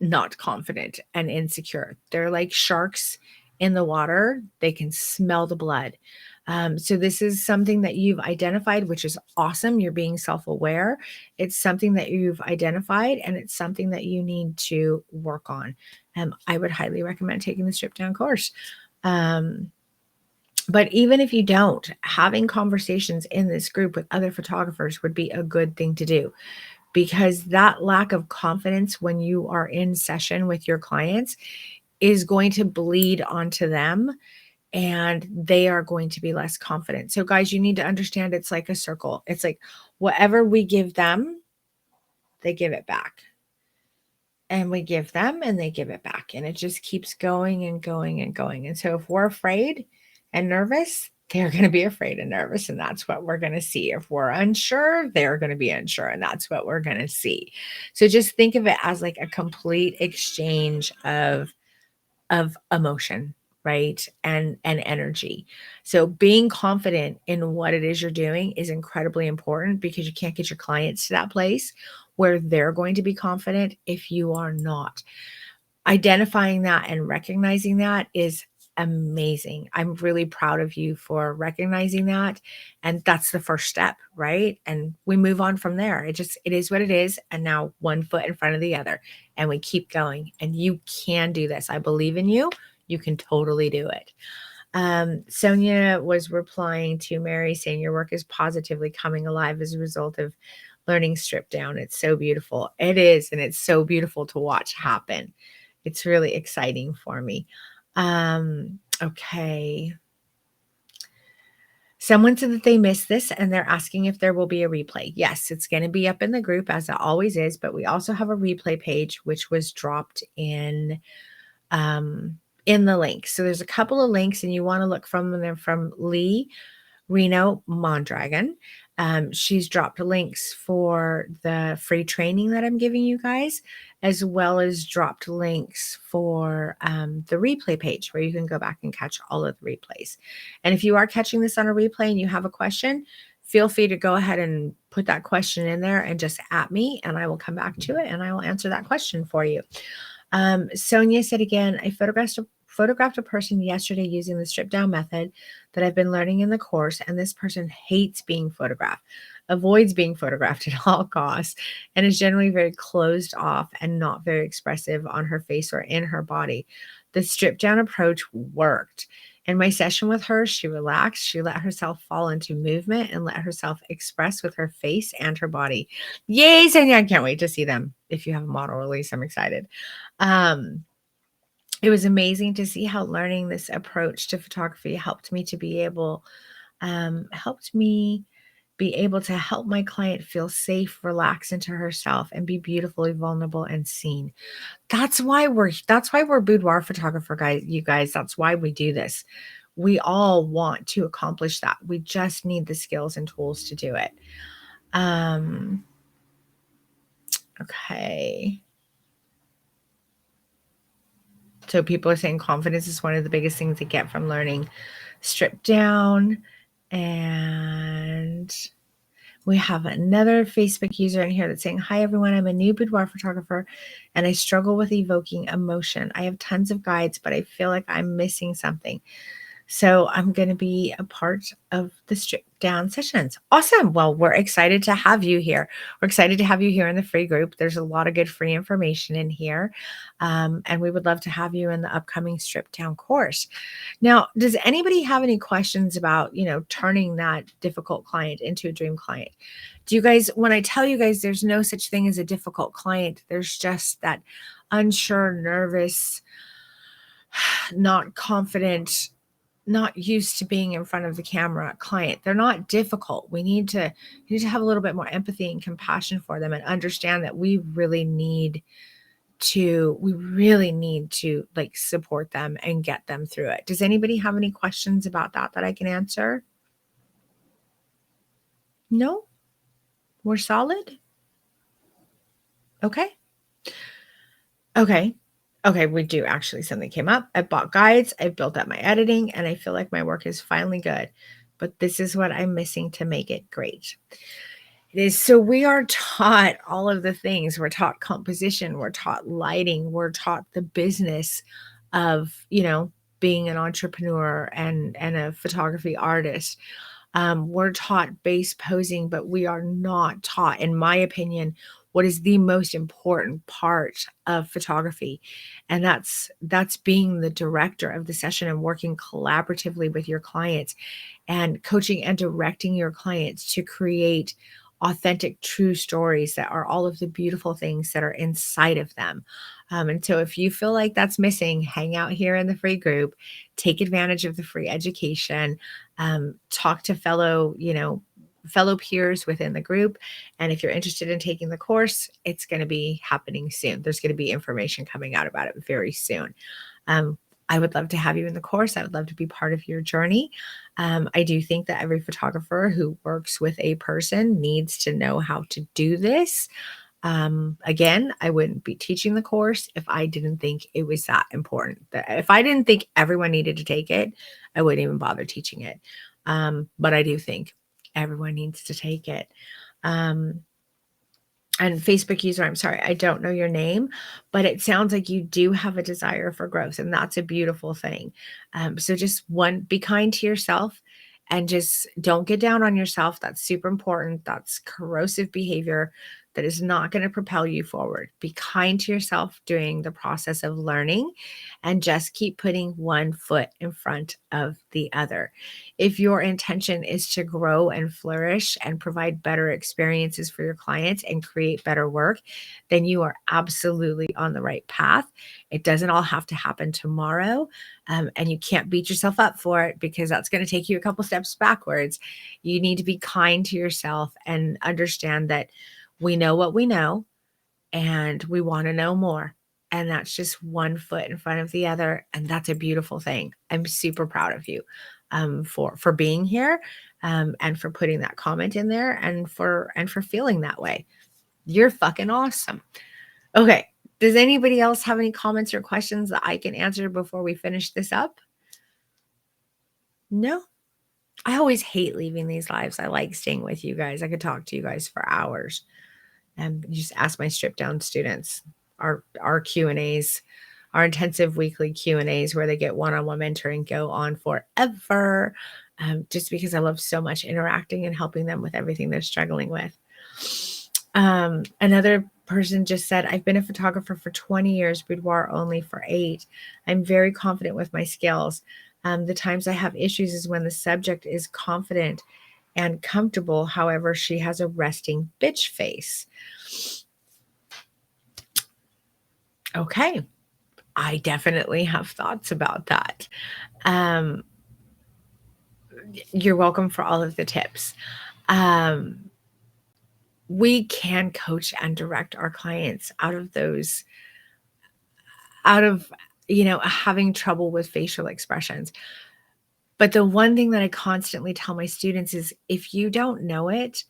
not confident and insecure. They're like sharks in the water, they can smell the blood. So, this is something that you've identified, which is awesome. You're being self aware. It's something that you've identified, and it's something that you need to work on. I would highly recommend taking the strip down course. Um, but even if you don't, having conversations in this group with other photographers would be a good thing to do, because that lack of confidence when you are in session with your clients is going to bleed onto them, and they are going to be less confident. So, guys, you need to understand it's like a circle. It's like whatever we give them, they give it back. And we give them and they give it back. And it just keeps going and going and going. And so, if we're afraid and nervous, they're going to be afraid and nervous. And that's what we're going to see. If we're unsure, they're going to be unsure. And that's what we're going to see. So, just think of it as like a complete exchange of emotion, right? And energy. So being confident in what it is you're doing is incredibly important, because you can't get your clients to that place where they're going to be confident if you are not. Identifying that and recognizing that is amazing. I'm really proud of you for recognizing that. And that's the first step, right? And we move on from there. It is what it is. And now one foot in front of the other, and we keep going. And you can do this. I believe in you. You can totally do it. Sonia was replying to Mary saying, your work is positively coming alive as a result of learning strip down. It's so beautiful. It is. And it's so beautiful to watch happen. It's really exciting for me. Okay. Someone said that they missed this and they're asking if there will be a replay. Yes, it's going to be up in the group as it always is, but we also have a replay page which was dropped in the link. So there's a couple of links, and you want to look from them from Lee Reno Mondragon. She's dropped links for the free training that I'm giving you guys, as well as dropped links for the replay page where you can go back and catch all of the replays. And if you are catching this on a replay and you have a question, feel free to go ahead and put that question in there and just at me, and I will come back to it and I will answer that question for you. Sonia said again, I photographed a person yesterday using the strip down method that I've been learning in the course, and this person hates being photographed, avoids being photographed at all costs, and is generally very closed off and not very expressive on her face or in her body. The strip down approach worked. In my session with her, she relaxed, she let herself fall into movement and let herself express with her face and her body. Yay, Sonia, I can't wait to see them. If you have a model release, I'm excited. It was amazing to see how learning this approach to photography helped me be able to help my client feel safe, relax into herself, and be beautifully vulnerable and seen. That's why we're boudoir photographer guys, you guys. That's why we do this. We all want to accomplish that. We just need the skills and tools to do it. Okay. So people are saying confidence is one of the biggest things to get from learning strip down. And we have another Facebook user in here that's saying, hi, everyone. I'm a new boudoir photographer and I struggle with evoking emotion. I have tons of guides, but I feel like I'm missing something. So I'm going to be a part of the strip down sessions. Awesome. Well, we're excited to have you here. We're excited to have you here in the free group. There's a lot of good free information in here. And we would love to have you in the upcoming strip down course. Now, does anybody have any questions about, turning that difficult client into a dream client? Do you guys, when I tell you guys there's no such thing as a difficult client, there's just that unsure, nervous, not confident, not used to being in front of the camera client. They're not difficult. We need to have a little bit more empathy and compassion for them and understand that we really need to like support them and get them through it. Does anybody have any questions about that I can answer? No? We're solid? Okay. Okay. Okay, we do actually something came up. I bought guides, I've built up my editing, and I feel like my work is finally good. But this is what I'm missing to make it great. It is so we are taught all of the things. We're taught composition, we're taught lighting, we're taught the business of, being an entrepreneur and a photography artist. We're taught base posing, but we are not taught, in my opinion, what is the most important part of photography. And that's being the director of the session and working collaboratively with your clients and coaching and directing your clients to create authentic, true stories that are all of the beautiful things that are inside of them. And so, if you feel like that's missing, hang out here in the free group, take advantage of the free education, talk to fellow peers within the group. And if you're interested in taking the course, it's going to be happening soon. There's going to be information coming out about it very soon. Um, I would love to have you in the course. I would love to be part of your journey. I do think that every photographer who works with a person needs to know how to do this. Again, I wouldn't be teaching the course if I didn't think it was that important. If I didn't think everyone needed to take it, I wouldn't even bother teaching it. But I do think everyone needs to take it. Um, and Facebook user, I'm sorry, I don't know your name, but it sounds like you do have a desire for growth, and that's a beautiful thing. So just be kind to yourself and just don't get down on yourself. That's super important. That's corrosive behavior that is not going to propel you forward. Be kind to yourself during the process of learning and just keep putting one foot in front of the other. If your intention is to grow and flourish and provide better experiences for your clients and create better work, then you are absolutely on the right path. It doesn't all have to happen tomorrow. And you can't beat yourself up for it because that's going to take you a couple steps backwards. You need to be kind to yourself and understand that we know what we know and we want to know more. And that's just one foot in front of the other. And that's a beautiful thing. I'm super proud of you for being here and for putting that comment in there and for feeling that way. You're fucking awesome. Okay. Does anybody else have any comments or questions that I can answer before we finish this up? No? I always hate leaving these lives. I like staying with you guys. I could talk to you guys for hours. And you just ask my stripped down students, our Q&As, our intensive weekly Q&As where they get one-on-one mentoring go on forever, just because I love so much interacting and helping them with everything they're struggling with. Another person just said, I've been a photographer for 20 years, boudoir only for 8. I'm very confident with my skills. The times I have issues is when the subject is confident and comfortable. However, she has a resting bitch face. Okay. I definitely have thoughts about that. Um, you're welcome for all of the tips. We can coach and direct our clients out of having trouble with facial expressions. But the one thing that I constantly tell my students is if you don't know it,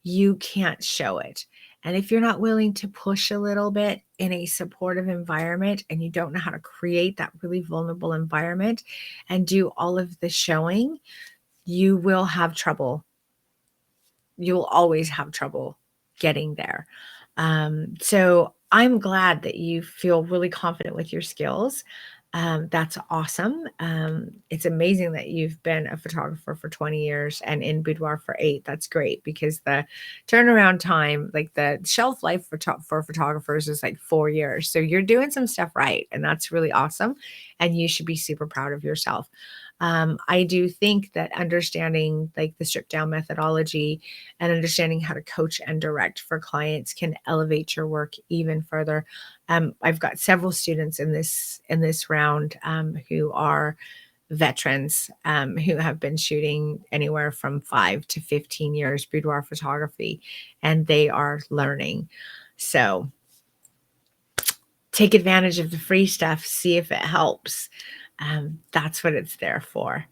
you can't show it. And if you're not willing to push a little bit in a supportive environment and you don't know how to create that really vulnerable environment and do all of the showing, you will have trouble. You'll always have trouble getting there. So I'm glad that you feel really confident with your skills. That's awesome. It's amazing that you've been a photographer for 20 years and in boudoir for 8. That's great because the turnaround time, like the shelf life for photographers is like 4 years. So you're doing some stuff right, and that's really awesome. And you should be super proud of yourself. I do think that understanding like the stripped down methodology and understanding how to coach and direct for clients can elevate your work even further. I've got several students in this round who are veterans who have been shooting anywhere from 5 to 15 years boudoir photography, and they are learning. So take advantage of the free stuff, see if it helps. That's what it's there for.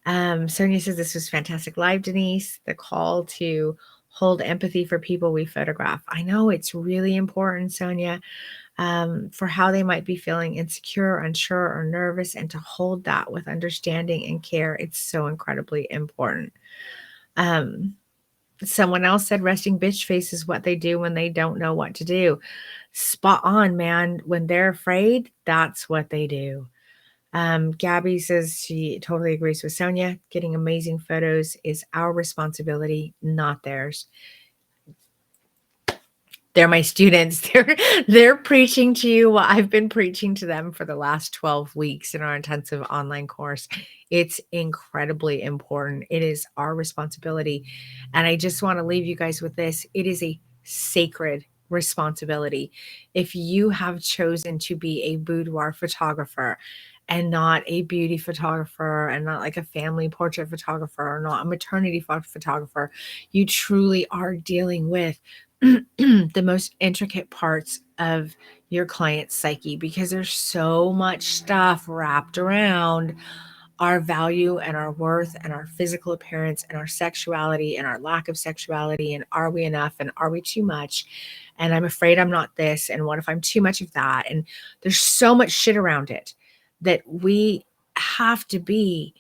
Sonia says, this was fantastic live, Denise. The call to hold empathy for people we photograph. I know it's really important, Sonia. for how they might be feeling insecure, unsure, or nervous, and to hold that with understanding and care. It's so incredibly important. Um, Someone else said resting bitch face is what they do when they don't know what to do. Spot on, man. When they're afraid, that's what they do. Gabby says she totally agrees with Sonia. Getting amazing photos is our responsibility, not theirs. They're my students. They're preaching to you what I've been preaching to them for the last 12 weeks in our intensive online course. It's incredibly important. It is our responsibility. And I just want to leave you guys with this. It is a sacred responsibility. If you have chosen to be a boudoir photographer and not a beauty photographer and not like a family portrait photographer or not a maternity photographer, you truly are dealing with the most intricate parts of your client's psyche, because there's so much stuff wrapped around our value and our worth and our physical appearance and our sexuality and our lack of sexuality, and are we enough and are we too much, and I'm afraid I'm not this, and what if I'm too much of that, and there's so much shit around it that we have to be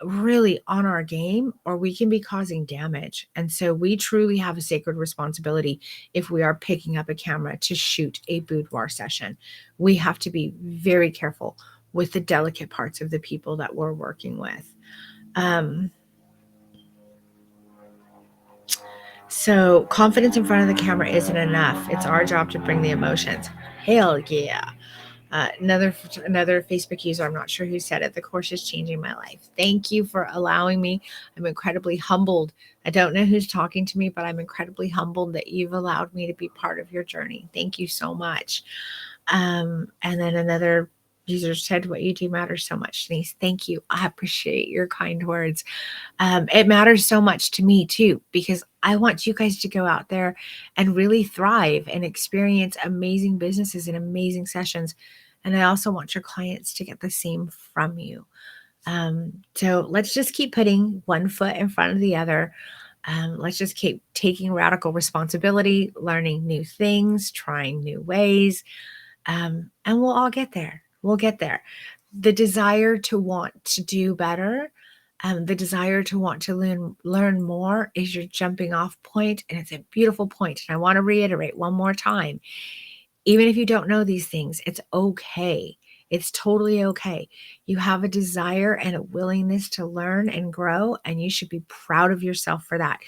really on our game, or we can be causing damage. And so we truly have a sacred responsibility if we are picking up a camera to shoot a boudoir session. We have to be very careful with the delicate parts of the people that we're working with. So confidence in front of the camera isn't enough. It's our job to bring the emotions. Hell yeah. Another Facebook user, I'm not sure who said it, the course is changing my life. Thank you for allowing me. I'm incredibly humbled. I don't know who's talking to me, but I'm incredibly humbled that you've allowed me to be part of your journey. Thank you so much. And then another user said, what you do matters so much, Denise. Thank you. I appreciate your kind words. It matters so much to me too, because I want you guys to go out there and really thrive and experience amazing businesses and amazing sessions. And I also want your clients to get the same from you. So let's just keep putting one foot in front of the other. Let's just keep taking radical responsibility, learning new things, trying new ways, and we'll all get there. We'll get there. The desire to want to do better, the desire to want to learn more is your jumping off point, and it's a beautiful point. And I want to reiterate one more time, even if you don't know these things, it's okay. It's totally okay. You have a desire and a willingness to learn and grow, and you should be proud of yourself for that.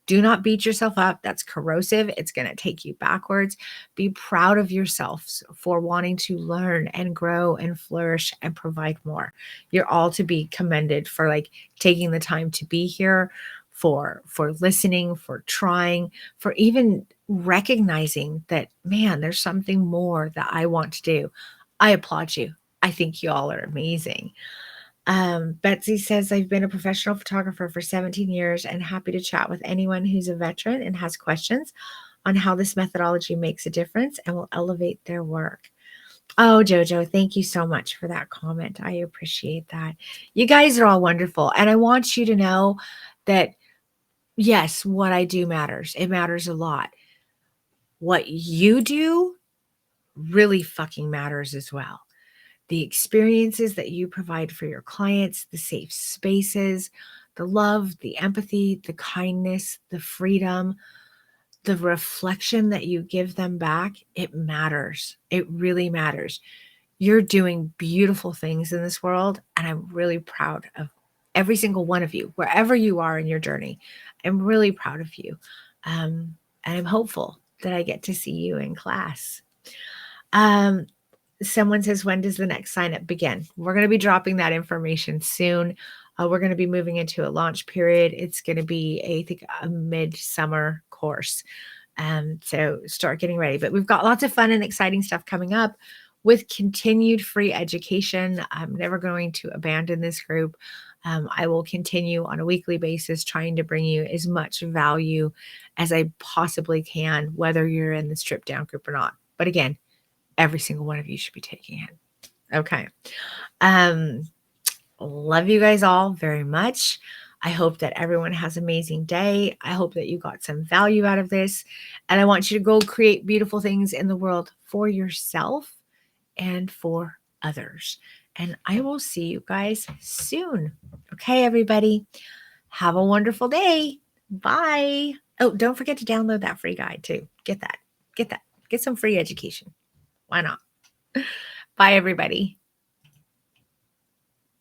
Do not beat yourself up. That's corrosive. It's going to take you backwards. Be proud of yourself for wanting to learn and grow and flourish and provide more. You're all to be commended for like taking the time to be here, for listening, for trying, for even recognizing that, man, there's something more that I want to do. I applaud you. I think you all are amazing. Betsy says, I've been a professional photographer for 17 years and happy to chat with anyone who's a veteran and has questions on how this methodology makes a difference and will elevate their work. Oh, Jojo, thank you so much for that comment. I appreciate that. You guys are all wonderful. And I want you to know that, yes, what I do matters. It matters a lot. What you do really fucking matters as well. The experiences that you provide for your clients, the safe spaces, the love, the empathy, the kindness, the freedom, the reflection that you give them back, it matters. It really matters. You're doing beautiful things in this world, and I'm really proud of every single one of you, wherever you are in your journey. I'm really proud of you. And I'm hopeful that I get to see you in class. Someone says, when does the next sign up begin? We're going to be dropping that information soon. We're going to be moving into a launch period. It's going to be, I think, a midsummer course. So start getting ready. But we've got lots of fun and exciting stuff coming up with continued free education. I'm never going to abandon this group. I will continue on a weekly basis trying to bring you as much value as I possibly can, whether you're in the stripped down group or not. But again, every single one of you should be taking it. Okay. Love you guys all very much. I hope that everyone has an amazing day. I hope that you got some value out of this. And I want you to go create beautiful things in the world for yourself and for others. And I will see you guys soon. Okay, everybody. Have a wonderful day. Bye. Oh, don't forget to download that free guide too. Get that. Get some free education. Why not? Bye, everybody.